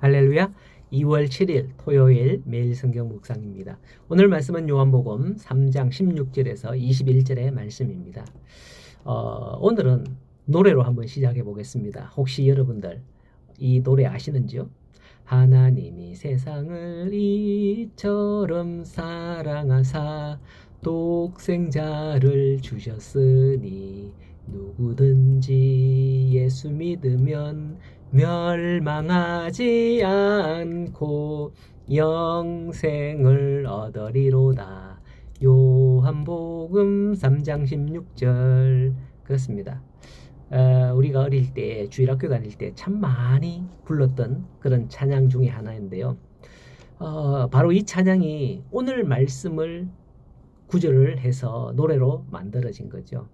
할렐루야. 2월 7일 토요일 매일 성경 묵상입니다. 오늘 말씀은 요한복음 3장 16절에서 21절의 말씀입니다. 오늘은 노래로 한번 시작해 보겠습니다. 혹시 여러분들 이 노래 아시는지요? 하나님이 세상을 이처럼 사랑하사 독생자를 주셨으니 누구든지 예수 믿으면 멸망하지 않고 영생을 얻으리로다. 요한복음 3장 16절. 그렇습니다. 우리가 어릴 때 주일학교 다닐 때 참 많이 불렀던 그런 찬양 중에 하나인데요. 바로 이 찬양이 오늘 말씀을 구절을 해서 노래로 만들어진 거죠.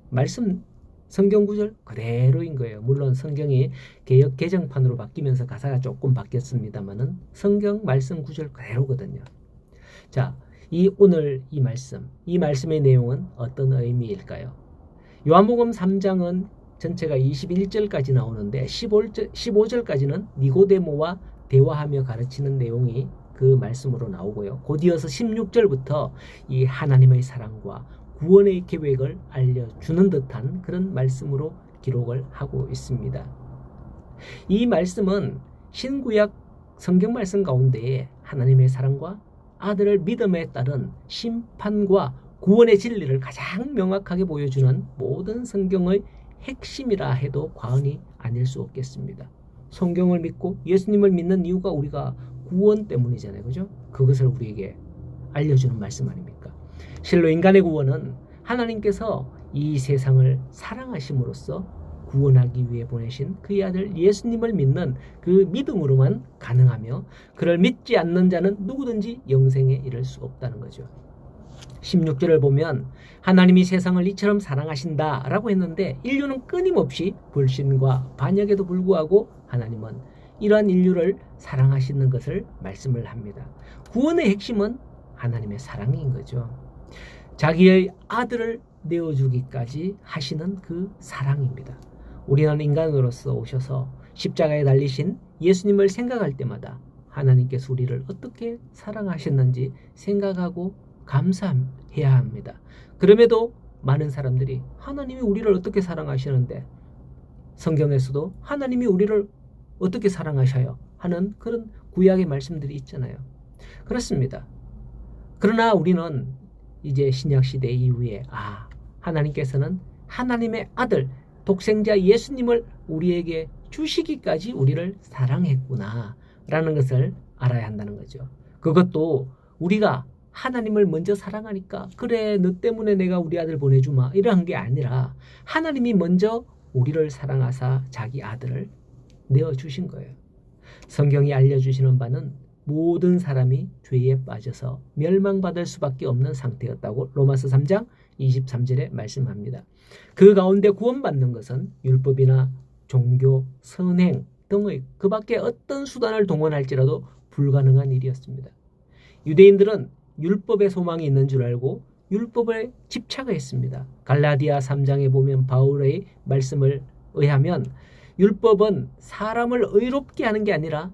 말씀 성경 구절 그대로인 거예요. 물론 성경이 개역 개정판으로 바뀌면서 가사가 조금 바뀌었습니다만은 성경 말씀 구절 그대로거든요. 자, 오늘 이 말씀의 내용은 어떤 의미일까요? 요한복음 3장은 전체가 21절까지 나오는데 15절까지는 니고데모와 대화하며 가르치는 내용이 그 말씀으로 나오고요. 곧이어서 16절부터 이 하나님의 사랑과 구원의 계획을 알려주는 듯한 그런 말씀으로 기록을 하고 있습니다. 이 말씀은 신구약 성경 말씀 가운데 하나님의 사랑과 아들을 믿음에 따른 심판과 구원의 진리를 가장 명확하게 보여주는 모든 성경의 핵심이라 해도 과언이 아닐 수 없겠습니다. 성경을 믿고 예수님을 믿는 이유가 우리가 구원 때문이잖아요. 그죠? 그것을 우리에게 알려주는 말씀 아닙니까? 실로 인간의 구원은 하나님께서 이 세상을 사랑하심으로써 구원하기 위해 보내신 그의 아들 예수님을 믿는 그 믿음으로만 가능하며 그를 믿지 않는 자는 누구든지 영생에 이를 수 없다는 거죠. 16절을 보면 하나님이 세상을 이처럼 사랑하신다 라고 했는데 인류는 끊임없이 불신과 반역에도 불구하고 하나님은 이러한 인류를 사랑하시는 것을 말씀을 합니다. 구원의 핵심은 하나님의 사랑인 거죠. 자기의 아들을 내어주기까지 하시는 그 사랑입니다. 우리는 인간으로서 오셔서 십자가에 달리신 예수님을 생각할 때마다 하나님께서 우리를 어떻게 사랑하셨는지 생각하고 감사해야 합니다. 그럼에도 많은 사람들이 하나님이 우리를 어떻게 사랑하시는데 성경에서도 하나님이 우리를 어떻게 사랑하셔요? 하는 그런 구약의 말씀들이 있잖아요. 그렇습니다. 그러나 우리는 이제 신약시대 이후에 하나님께서는 하나님의 아들 독생자 예수님을 우리에게 주시기까지 우리를 사랑했구나 라는 것을 알아야 한다는 거죠. 그것도 우리가 하나님을 먼저 사랑하니까 그래 너 때문에 내가 우리 아들 보내주마 이런 게 아니라 하나님이 먼저 우리를 사랑하사 자기 아들을 내어주신 거예요. 성경이 알려주시는 바는 모든 사람이 죄에 빠져서 멸망받을 수밖에 없는 상태였다고 로마서 3장 23절에 말씀합니다. 그 가운데 구원받는 것은 율법이나 종교, 선행 등의 그 밖에 어떤 수단을 동원할지라도 불가능한 일이었습니다. 유대인들은 율법의 소망이 있는 줄 알고 율법에 집착을 했습니다. 갈라디아 3장에 보면 바울의 말씀을 의하면 율법은 사람을 의롭게 하는 게 아니라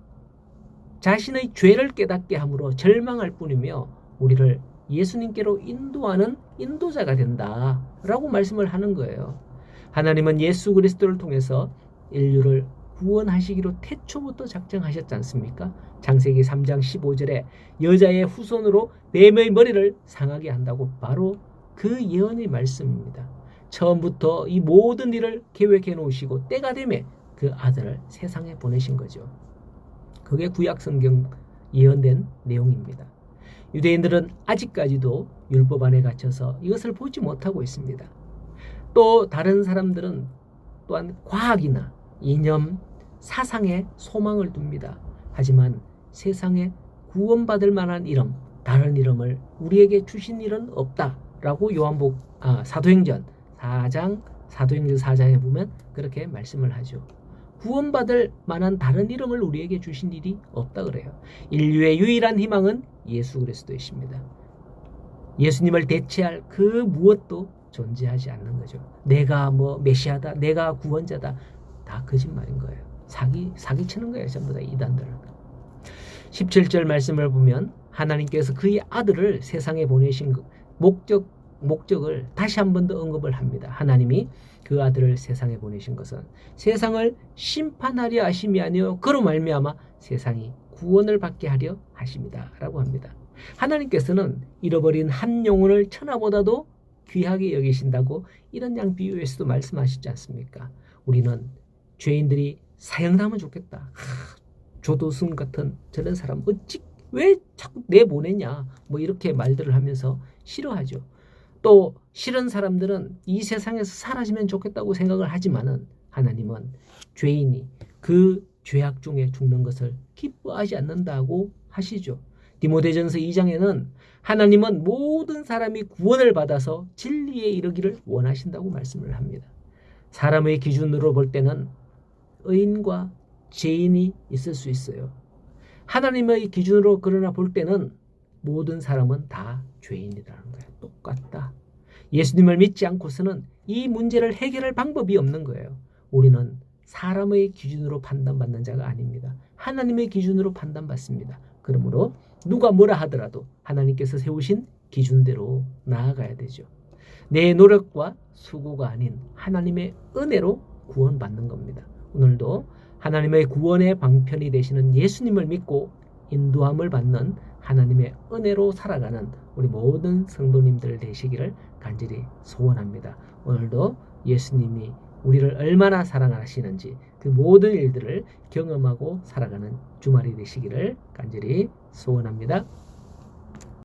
자신의 죄를 깨닫게 함으로 절망할 뿐이며 우리를 예수님께로 인도하는 인도자가 된다라고 말씀을 하는 거예요. 하나님은 예수 그리스도를 통해서 인류를 구원하시기로 태초부터 작정하셨지 않습니까? 창세기 3장 15절에 여자의 후손으로 뱀의 머리를 상하게 한다고 바로 그 예언의 말씀입니다. 처음부터 이 모든 일을 계획해 놓으시고 때가 되면 그 아들을 세상에 보내신 거죠. 그게 구약 성경 예언된 내용입니다. 유대인들은 아직까지도 율법 안에 갇혀서 이것을 보지 못하고 있습니다. 또 다른 사람들은 또한 과학이나 이념, 사상에 소망을 둡니다. 하지만 세상에 구원받을 만한 이름, 다른 이름을 우리에게 주신 일은 없다라고 사도행전 4장에 보면 그렇게 말씀을 하죠. 구원받을 만한 다른 이름을 우리에게 주신 일이 없다 그래요. 인류의 유일한 희망은 예수 그리스도이십니다. 예수님을 대체할 그 무엇도 존재하지 않는 거죠. 내가 메시아다, 내가 구원자다, 다 거짓말인 거예요. 사기치는 거예요. 전부 다 이단들은. 17절 말씀을 보면 하나님께서 그의 아들을 세상에 보내신 목적을 다시 한 번 더 언급을 합니다. 하나님이 그 아들을 세상에 보내신 것은 세상을 심판하려 하심이 아니요 그로 말미암아 세상이 구원을 받게 하려 하십니다. 라고 합니다. 하나님께서는 잃어버린 한 영혼을 천하보다도 귀하게 여기신다고 이런 양 비유에서도 말씀하시지 않습니까? 우리는 죄인들이 사형당하면 좋겠다. 조도순 같은 저런 사람 왜 자꾸 내보내냐 뭐 이렇게 말들을 하면서 싫어하죠. 또 싫은 사람들은 이 세상에서 사라지면 좋겠다고 생각을 하지만은 하나님은 죄인이 그 죄악 중에 죽는 것을 기뻐하지 않는다고 하시죠. 디모데전서 2장에는 하나님은 모든 사람이 구원을 받아서 진리에 이르기를 원하신다고 말씀을 합니다. 사람의 기준으로 볼 때는 의인과 죄인이 있을 수 있어요. 하나님의 기준으로 그러나 볼 때는 모든 사람은 다 죄인이라는 거예요. 똑같다. 예수님을 믿지 않고서는 이 문제를 해결할 방법이 없는 거예요. 우리는 사람의 기준으로 판단받는 자가 아닙니다. 하나님의 기준으로 판단받습니다. 그러므로 누가 뭐라 하더라도 하나님께서 세우신 기준대로 나아가야 되죠. 내 노력과 수고가 아닌 하나님의 은혜로 구원받는 겁니다. 오늘도 하나님의 구원의 방편이 되시는 예수님을 믿고 인도함을 받는 하나님의 은혜로 살아가는 우리 모든 성도님들 되시기를 간절히 소원합니다. 오늘도 예수님이 우리를 얼마나 사랑하시는지 그 모든 일들을 경험하고 살아가는 주말이 되시기를 간절히 소원합니다.